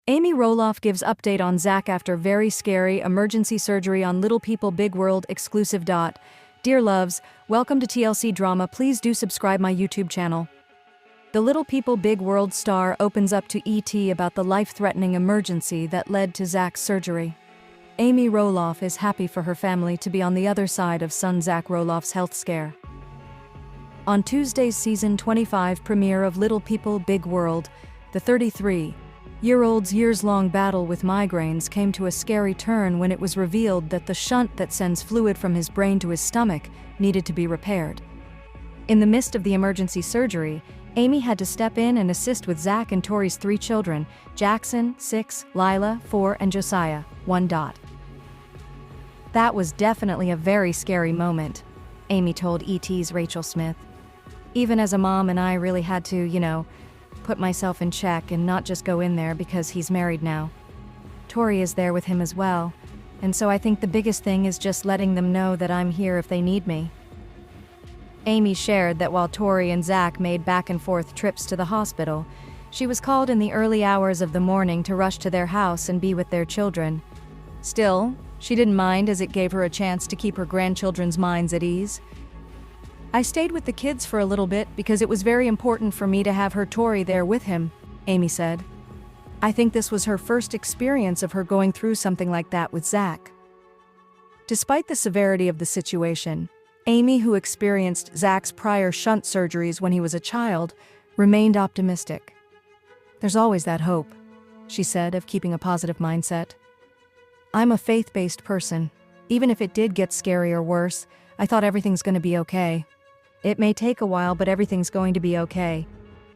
Amy Roloff gives update on Zach after very scary emergency surgery on Little People Big World Exclusive.Dear loves, welcome to TLC Drama. Please do subscribe my YouTube channel. The Little People Big World star opens up to ET about the life-threatening emergency that led to Zach's surgery. Amy Roloff is happy for her family to be on the other side of son Zach Roloff's health scare. On Tuesday's season 25 premiere of Little People Big World, the 33-year-old's years-long battle with migraines came to a scary turn when it was revealed that the shunt that sends fluid from his brain to his stomach needed to be repaired. In the midst of the emergency surgery, Amy had to step in and assist with Zach and Tori's 3 children, Jackson, 6, Lila, 4, and Josiah, 1. That was definitely a very scary moment, Amy told ET's Rachel Smith. Even as a mom, and I really had to, put myself in check and not just go in there because he's married now. Tori is there with him as well, and so I think the biggest thing is just letting them know that I'm here if they need me. Amy shared that while Tori and Zach made back-and-forth trips to the hospital, she was called in the early hours of the morning to rush to their house and be with their children. Still, she didn't mind as it gave her a chance to keep her grandchildren's minds at ease. I stayed with the kids for a little bit because it was very important for me to have her Tori there with him, Amy said. I think this was her first experience of her going through something like that with Zach. Despite the severity of the situation, Amy, who experienced Zach's prior shunt surgeries when he was a child, remained optimistic. There's always that hope, she said, of keeping a positive mindset. I'm a faith-based person. Even if it did get scary or worse, I thought everything's going to be okay. It may take a while, but everything's going to be okay.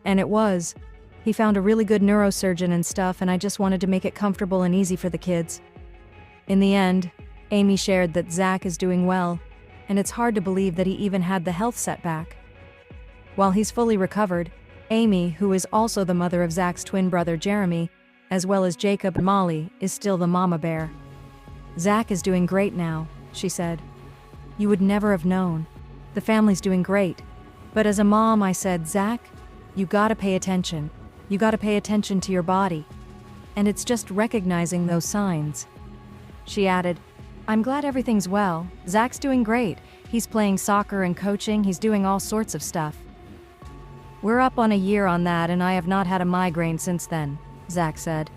And it was. He found a really good neurosurgeon and stuff, and I just wanted to make it comfortable and easy for the kids. In the end, Amy shared that Zach is doing well, and it's hard to believe that he even had the health setback. While he's fully recovered, Amy, who is also the mother of Zach's twin brother Jeremy, as well as Jacob and Molly, is still the mama bear. Zach is doing great now, she said. You would never have known. The family's doing great. But as a mom, I said, Zach, you gotta pay attention. You gotta pay attention to your body. And it's just recognizing those signs. She added, I'm glad everything's well. Zach's doing great. He's playing soccer and coaching. He's doing all sorts of stuff. We're up on a year on that, and I have not had a migraine since then, Zach said.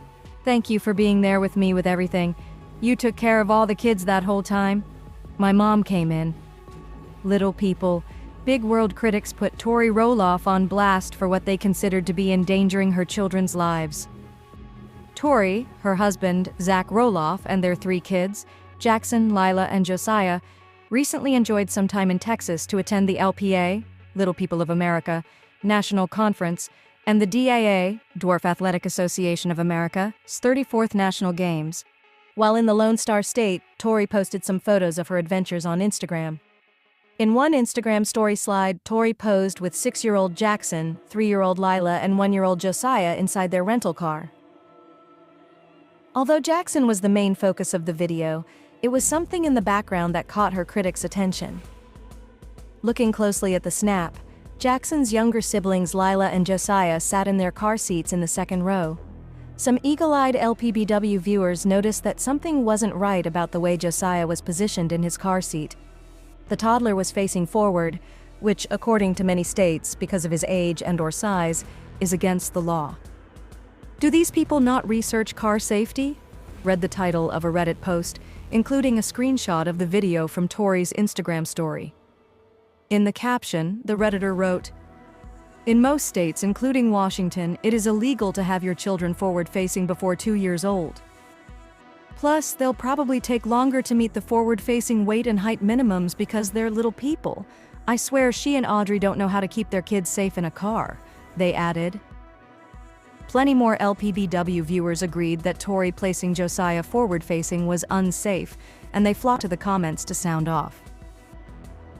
Thank you for being there with me with everything. You took care of all the kids that whole time. My mom came in. Little People Big World critics put Tori Roloff on blast for what they considered to be endangering her children's lives. Tori, her husband, Zach Roloff, and their 3 kids, Jackson, Lila, and Josiah, recently enjoyed some time in Texas to attend the LPA, Little People of America, National Conference, and the DAA, Dwarf Athletic Association of America's 34th National Games. While in the Lone Star State, Tori posted some photos of her adventures on Instagram. In one Instagram story slide, Tori posed with 6-year-old Jackson, 3-year-old Lila, and 1-year-old Josiah inside their rental car. Although Jackson was the main focus of the video, it was something in the background that caught her critics' attention. Looking closely at the snap, Jackson's younger siblings Lila and Josiah sat in their car seats in the second row. Some eagle-eyed LPBW viewers noticed that something wasn't right about the way Josiah was positioned in his car seat. The toddler was facing forward, which, according to many states, because of his age and/or size, is against the law. Do these people not research car safety? Read the title of a Reddit post, including a screenshot of the video from Tori's Instagram story. In the caption, the Redditor wrote, in most states, including Washington, it is illegal to have your children forward-facing before 2 years old. Plus, they'll probably take longer to meet the forward-facing weight and height minimums because they're little people. I swear she and Audrey don't know how to keep their kids safe in a car, they added. Plenty more LPBW viewers agreed that Tori placing Josiah forward-facing was unsafe, and they flocked to the comments to sound off.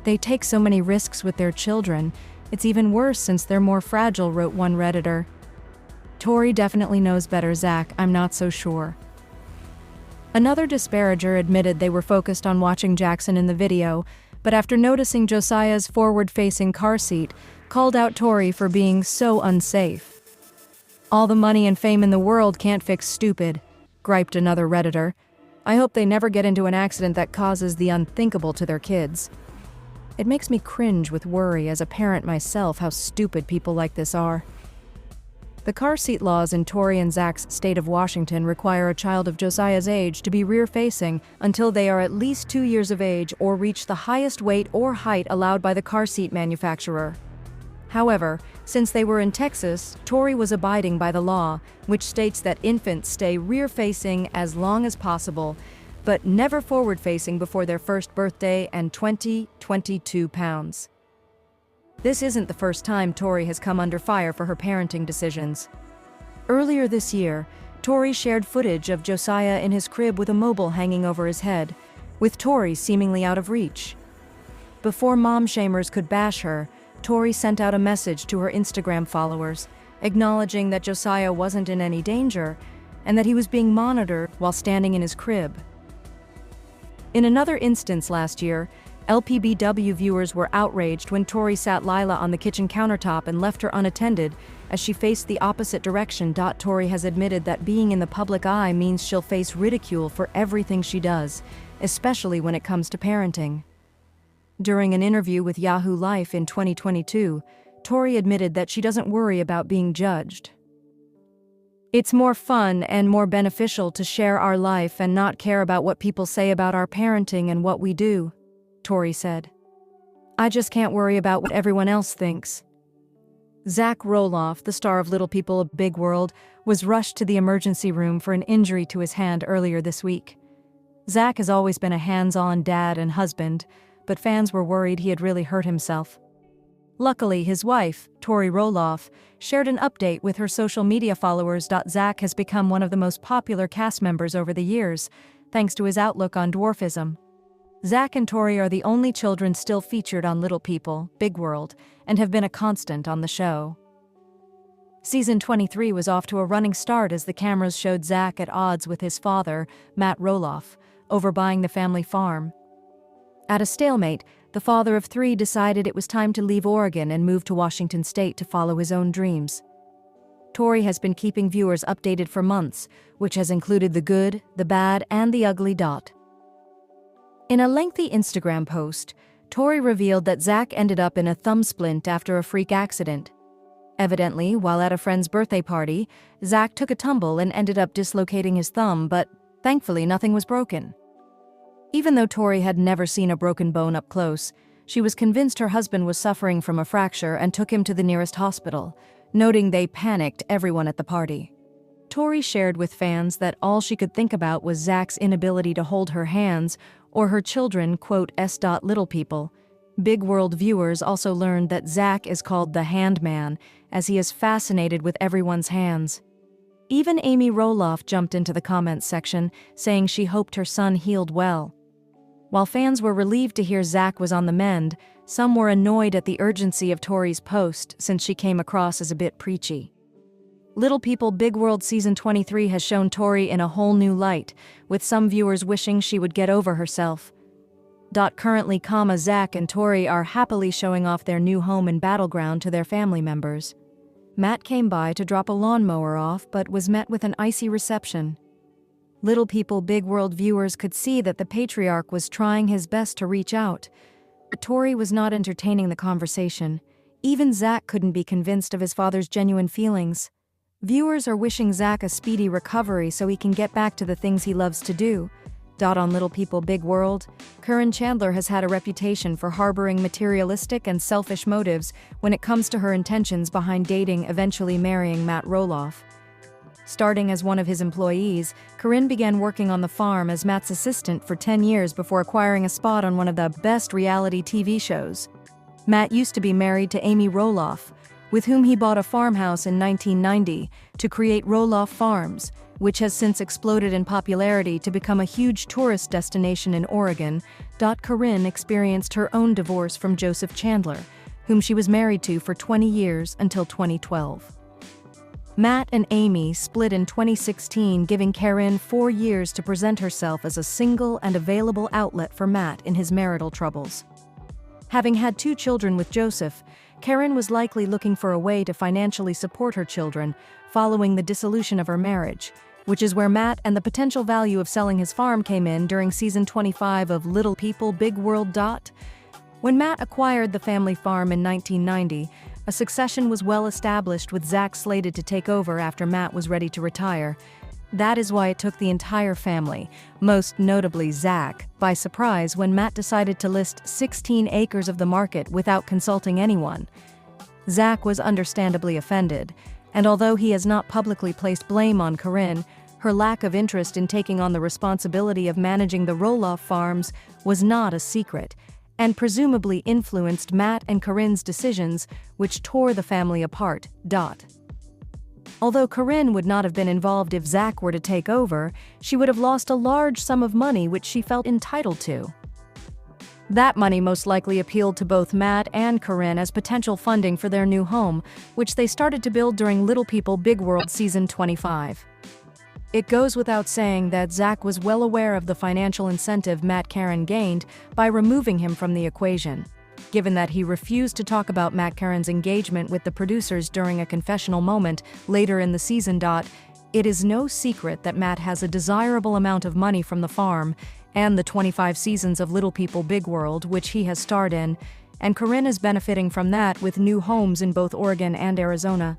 They take so many risks with their children. It's even worse since they're more fragile, wrote one Redditor. Tori definitely knows better, Zach, I'm not so sure. Another disparager admitted they were focused on watching Jackson in the video, but after noticing Josiah's forward-facing car seat, called out Tori for being so unsafe. All the money and fame in the world can't fix stupid, griped another Redditor. I hope they never get into an accident that causes the unthinkable to their kids. It makes me cringe with worry as a parent myself how stupid people like this are. The car seat laws in Tori and Zach's state of Washington require a child of Josiah's age to be rear-facing until they are at least 2 years of age or reach the highest weight or height allowed by the car seat manufacturer. However, since they were in Texas, Tori was abiding by the law, which states that infants stay rear-facing as long as possible, but never forward-facing before their first birthday and 22 pounds. This isn't the first time Tori has come under fire for her parenting decisions. Earlier this year, Tori shared footage of Josiah in his crib with a mobile hanging over his head, with Tori seemingly out of reach. Before mom-shamers could bash her, Tori sent out a message to her Instagram followers, acknowledging that Josiah wasn't in any danger and that he was being monitored while standing in his crib. In another instance last year, LPBW viewers were outraged when Tori sat Lila on the kitchen countertop and left her unattended as she faced the opposite direction. Tori has admitted that being in the public eye means she'll face ridicule for everything she does, especially when it comes to parenting. During an interview with Yahoo Life in 2022, Tori admitted that she doesn't worry about being judged. It's more fun and more beneficial to share our life and not care about what people say about our parenting and what we do, Tori said. I just can't worry about what everyone else thinks. Zach Roloff, the star of Little People, Big World, was rushed to the emergency room for an injury to his hand earlier this week. Zach has always been a hands-on dad and husband, but fans were worried he had really hurt himself. Luckily, his wife, Tori Roloff, shared an update with her social media followers. Zach has become one of the most popular cast members over the years, thanks to his outlook on dwarfism. Zach and Tori are the only children still featured on Little People, Big World, and have been a constant on the show. Season 23 was off to a running start as the cameras showed Zach at odds with his father, Matt Roloff, over buying the family farm. At a stalemate, the father of 3 decided it was time to leave Oregon and move to Washington State to follow his own dreams. Tori has been keeping viewers updated for months, which has included the good, the bad, and the ugly. In a lengthy Instagram post, Tori revealed that Zach ended up in a thumb splint after a freak accident. Evidently, while at a friend's birthday party, Zach took a tumble and ended up dislocating his thumb, but thankfully nothing was broken. Even though Tori had never seen a broken bone up close, she was convinced her husband was suffering from a fracture and took him to the nearest hospital, noting they panicked everyone at the party. Tori shared with fans that all she could think about was Zach's inability to hold her hands or her children, Little People. Big World viewers also learned that Zach is called the Hand Man, as he is fascinated with everyone's hands. Even Amy Roloff jumped into the comments section, saying she hoped her son healed well. While fans were relieved to hear Zach was on the mend, some were annoyed at the urgency of Tori's post since she came across as a bit preachy. Little People Big World Season 23 has shown Tori in a whole new light, with some viewers wishing she would get over herself. Currently, Zach and Tori are happily showing off their new home and battleground to their family members. Matt came by to drop a lawnmower off, but was met with an icy reception. Little People Big World viewers could see that the patriarch was trying his best to reach out, but Tori was not entertaining the conversation. Even Zach couldn't be convinced of his father's genuine feelings. Viewers are wishing Zach a speedy recovery so he can get back to the things he loves to do. On Little People Big World, Corinne Chandler has had a reputation for harboring materialistic and selfish motives when it comes to her intentions behind eventually marrying Matt Roloff. Starting as one of his employees, Corinne began working on the farm as Matt's assistant for 10 years before acquiring a spot on one of the best reality TV shows. Matt used to be married to Amy Roloff, with whom he bought a farmhouse in 1990 to create Roloff Farms, which has since exploded in popularity to become a huge tourist destination in Oregon. Corinne experienced her own divorce from Joseph Chandler, whom she was married to for 20 years until 2012. Matt and Amy split in 2016, giving Corinne 4 years to present herself as a single and available outlet for Matt in his marital troubles. Having had 2 children with Joseph, Karen was likely looking for a way to financially support her children following the dissolution of her marriage, which is where Matt and the potential value of selling his farm came in during season 25 of Little People, Big World. When Matt acquired the family farm in 1990, a succession was well established with Zach slated to take over after Matt was ready to retire. That is why it took the entire family, most notably Zach, by surprise when Matt decided to list 16 acres of the market without consulting anyone. Zach was understandably offended, and although he has not publicly placed blame on Corinne, her lack of interest in taking on the responsibility of managing the Roloff farms was not a secret, and presumably influenced Matt and Corinne's decisions, which tore the family apart. Although Corinne would not have been involved if Zach were to take over, she would have lost a large sum of money which she felt entitled to. That money most likely appealed to both Matt and Corinne as potential funding for their new home, which they started to build during Little People Big World season 25. It goes without saying that Zach was well aware of the financial incentive Matt Karen gained by removing him from the equation. Given that he refused to talk about Matt Karen's engagement with the producers during a confessional moment later in the season. It is no secret that Matt has a desirable amount of money from the farm and the 25 seasons of Little People Big World which he has starred in, and Corinne is benefiting from that with new homes in both Oregon and Arizona.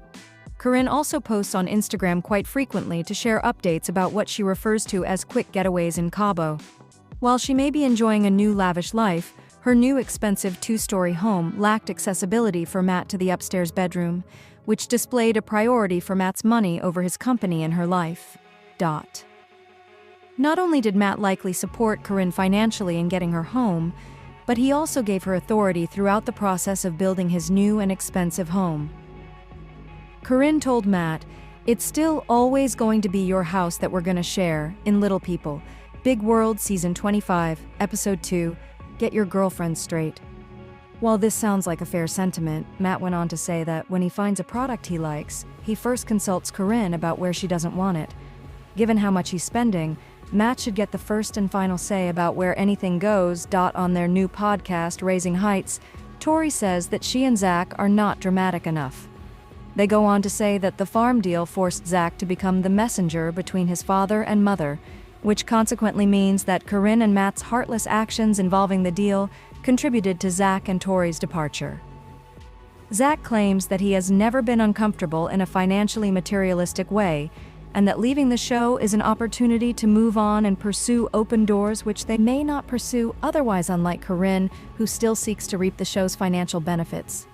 Corinne also posts on Instagram quite frequently to share updates about what she refers to as quick getaways in Cabo. While she may be enjoying a new lavish life, her new expensive two-story home lacked accessibility for Matt to the upstairs bedroom, which displayed a priority for Matt's money over his company in her life. Not only did Matt likely support Corinne financially in getting her home, but he also gave her authority throughout the process of building his new and expensive home. Corinne told Matt, "It's still always going to be your house that we're gonna share in Little People, Big World Season 25, Episode 2, Get Your Girlfriend Straight." While this sounds like a fair sentiment, Matt went on to say that when he finds a product he likes, he first consults Corinne about where she doesn't want it. Given how much he's spending, Matt should get the first and final say about where anything goes. On their new podcast, Raising Heights, Tori says that she and Zach are not dramatic enough. They go on to say that the farm deal forced Zach to become the messenger between his father and mother, which consequently means that Corinne and Matt's heartless actions involving the deal contributed to Zach and Tori's departure. Zach claims that he has never been uncomfortable in a financially materialistic way, and that leaving the show is an opportunity to move on and pursue open doors which they may not pursue otherwise, unlike Corinne, who still seeks to reap the show's financial benefits.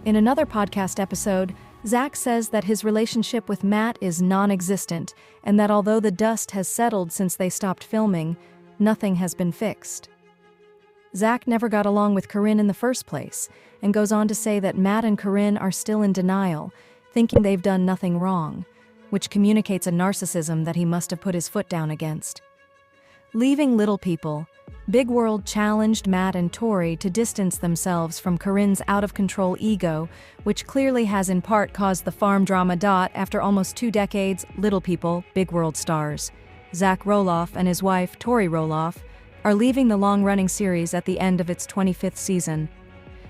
In another podcast episode, Zach says that his relationship with Matt is non-existent, and that although the dust has settled since they stopped filming, nothing has been fixed. Zach never got along with Corinne in the first place, and goes on to say that Matt and Corinne are still in denial, thinking they've done nothing wrong, which communicates a narcissism that he must have put his foot down against. Leaving Little People, Big World challenged Matt and Tori to distance themselves from Corinne's out-of-control ego, which clearly has in part caused the farm drama. After almost 2 decades, Little People, Big World stars Zach Roloff and his wife, Tori Roloff, are leaving the long-running series at the end of its 25th season.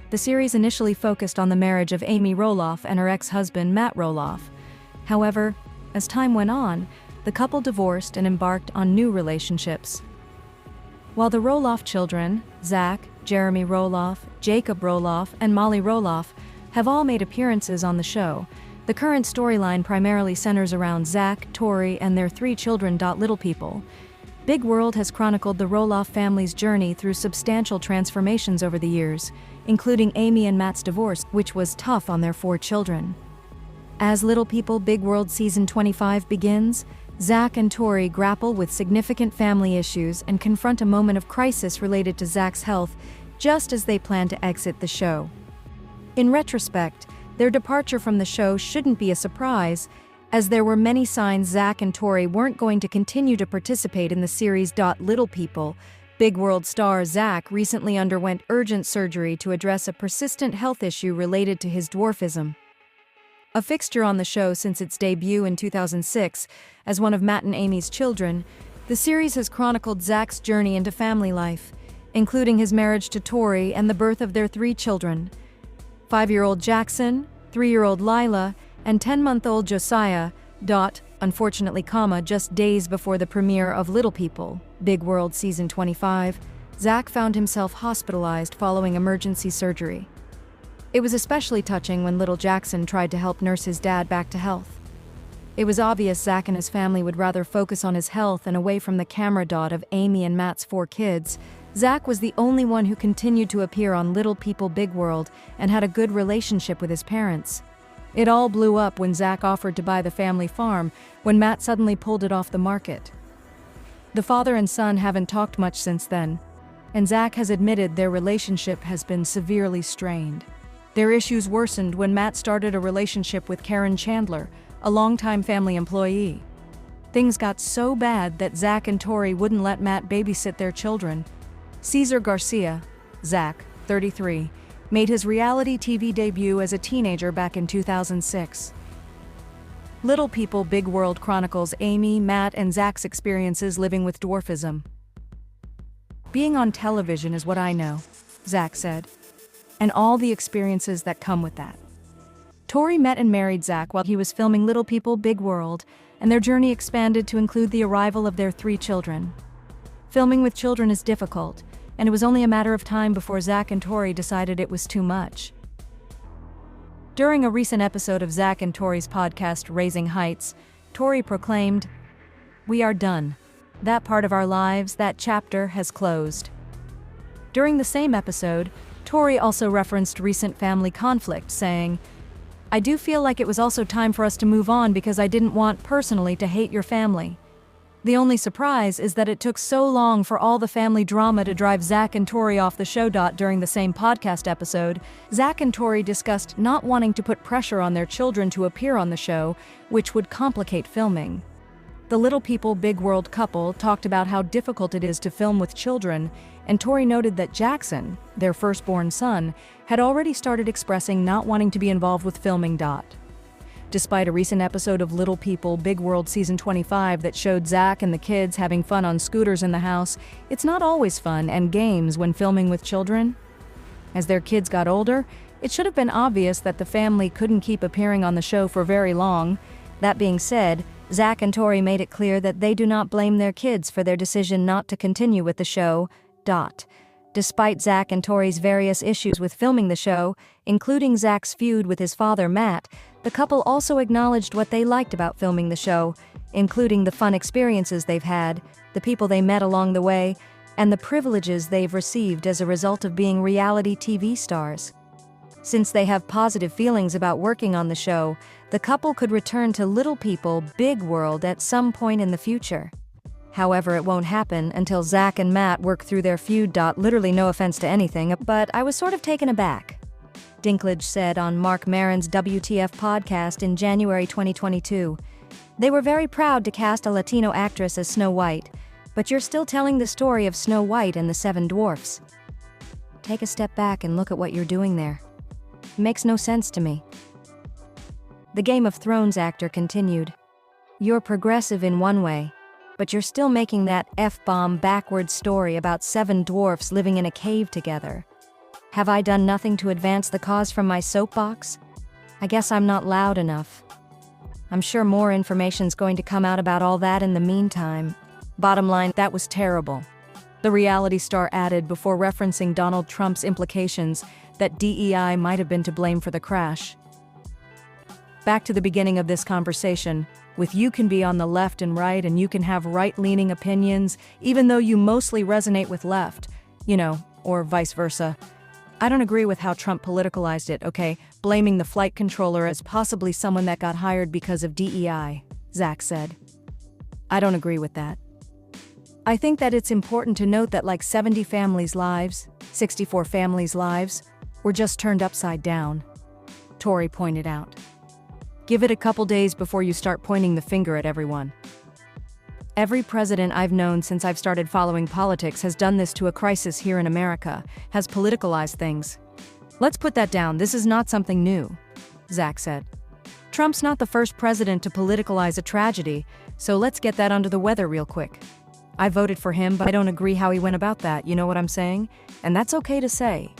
The series initially focused on the marriage of Amy Roloff and her ex-husband, Matt Roloff. However, as time went on, the couple divorced and embarked on new relationships. While the Roloff children, Zach, Jeremy Roloff, Jacob Roloff, and Molly Roloff, have all made appearances on the show, the current storyline primarily centers around Zach, Tori, and their 3 children. Little People, Big World has chronicled the Roloff family's journey through substantial transformations over the years, including Amy and Matt's divorce, which was tough on their 4 children. As Little People Big World Season 25 begins, Zach and Tori grapple with significant family issues and confront a moment of crisis related to Zach's health just as they plan to exit the show. In retrospect, their departure from the show shouldn't be a surprise, as there were many signs Zach and Tori weren't going to continue to participate in the series. Little People, Big World star Zach recently underwent urgent surgery to address a persistent health issue related to his dwarfism. A fixture on the show since its debut in 2006 as one of Matt and Amy's children, the series has chronicled Zach's journey into family life, including his marriage to Tori and the birth of their 3 children. 5-year-old Jackson, 3-year-old Lila, and 10-month-old Josiah. Unfortunately, just days before the premiere of Little People, Big World Season 25, Zach found himself hospitalized following emergency surgery. It was especially touching when little Jackson tried to help nurse his dad back to health. It was obvious Zach and his family would rather focus on his health and away from the camera of Amy and Matt's 4 kids. Zach was the only one who continued to appear on Little People Big World and had a good relationship with his parents. It all blew up when Zach offered to buy the family farm, when Matt suddenly pulled it off the market. The father and son haven't talked much since then, and Zach has admitted their relationship has been severely strained. Their issues worsened when Matt started a relationship with Karen Chandler, a longtime family employee. Things got so bad that Zach and Tori wouldn't let Matt babysit their children. Cesar Garcia, Zach, 33, made his reality TV debut as a teenager back in 2006. Little People Big World chronicles Amy, Matt, and Zach's experiences living with dwarfism. "Being on television is what I know," Zach said, "and all the experiences that come with that." Tori met and married Zach while he was filming Little People Big World, and their journey expanded to include the arrival of their 3 children. Filming with children is difficult, and it was only a matter of time before Zach and Tori decided it was too much. During a recent episode of Zach and Tori's podcast Raising Heights, Tori proclaimed, "We are done. That part of our lives, that chapter, has closed." During the same episode, Tori also referenced recent family conflict, saying, "I do feel like it was also time for us to move on because I didn't want personally to hate your family. The only surprise is that it took so long for all the family drama to drive Zach and Tori off the show." During the same podcast episode, Zach and Tori discussed not wanting to put pressure on their children to appear on the show, which would complicate filming. The Little People Big World couple talked about how difficult it is to film with children, and Tori noted that Jackson, their firstborn son, had already started expressing not wanting to be involved with filming. Despite a recent episode of Little People Big World Season 25 that showed Zach and the kids having fun on scooters in the house, it's not always fun and games when filming with children. As their kids got older, it should have been obvious that the family couldn't keep appearing on the show for very long. That being said, Zach and Tori made it clear that they do not blame their kids for their decision not to continue with the show. Despite Zach and Tori's various issues with filming the show, including Zach's feud with his father Matt, the couple also acknowledged what they liked about filming the show, including the fun experiences they've had, the people they met along the way, and the privileges they've received as a result of being reality TV stars. Since they have positive feelings about working on the show, the couple could return to Little People Big World at some point in the future. However, it won't happen until Zach and Matt work through their feud. Literally no offense to anything, but I was sort of taken aback, Dinklage said on Mark Maron's WTF podcast in January 2022. "They were very proud to cast a Latino actress as Snow White, but you're still telling the story of Snow White and the 7 dwarfs. Take a step back and look at what you're doing there. It makes no sense to me." The Game of Thrones actor continued, "You're progressive in one way, but you're still making that F-bomb backwards story about 7 dwarfs living in a cave together. Have I done nothing to advance the cause from my soapbox? I guess I'm not loud enough. I'm sure more information's going to come out about all that in the meantime. Bottom line, that was terrible," the reality star added before referencing Donald Trump's implications that DEI might have been to blame for the crash. Back to the beginning of this conversation, with you can be on the left and right and you can have right-leaning opinions, even though you mostly resonate with left, or vice versa. I don't agree with how Trump politicalized it, okay? Blaming the flight controller as possibly someone that got hired because of DEI, Zach said. I don't agree with that. I think that it's important to note that 70 families' lives, 64 families' lives, were just turned upside down, Tori pointed out. Give it a couple days before you start pointing the finger at everyone. Every president I've known since I've started following politics has done this to a crisis here in America, has politicalized things. Let's put that down, this is not something new, Zach said. Trump's not the first president to politicalize a tragedy, so let's get that under the weather real quick. I voted for him, but I don't agree how he went about that, you know what I'm saying? And that's okay to say.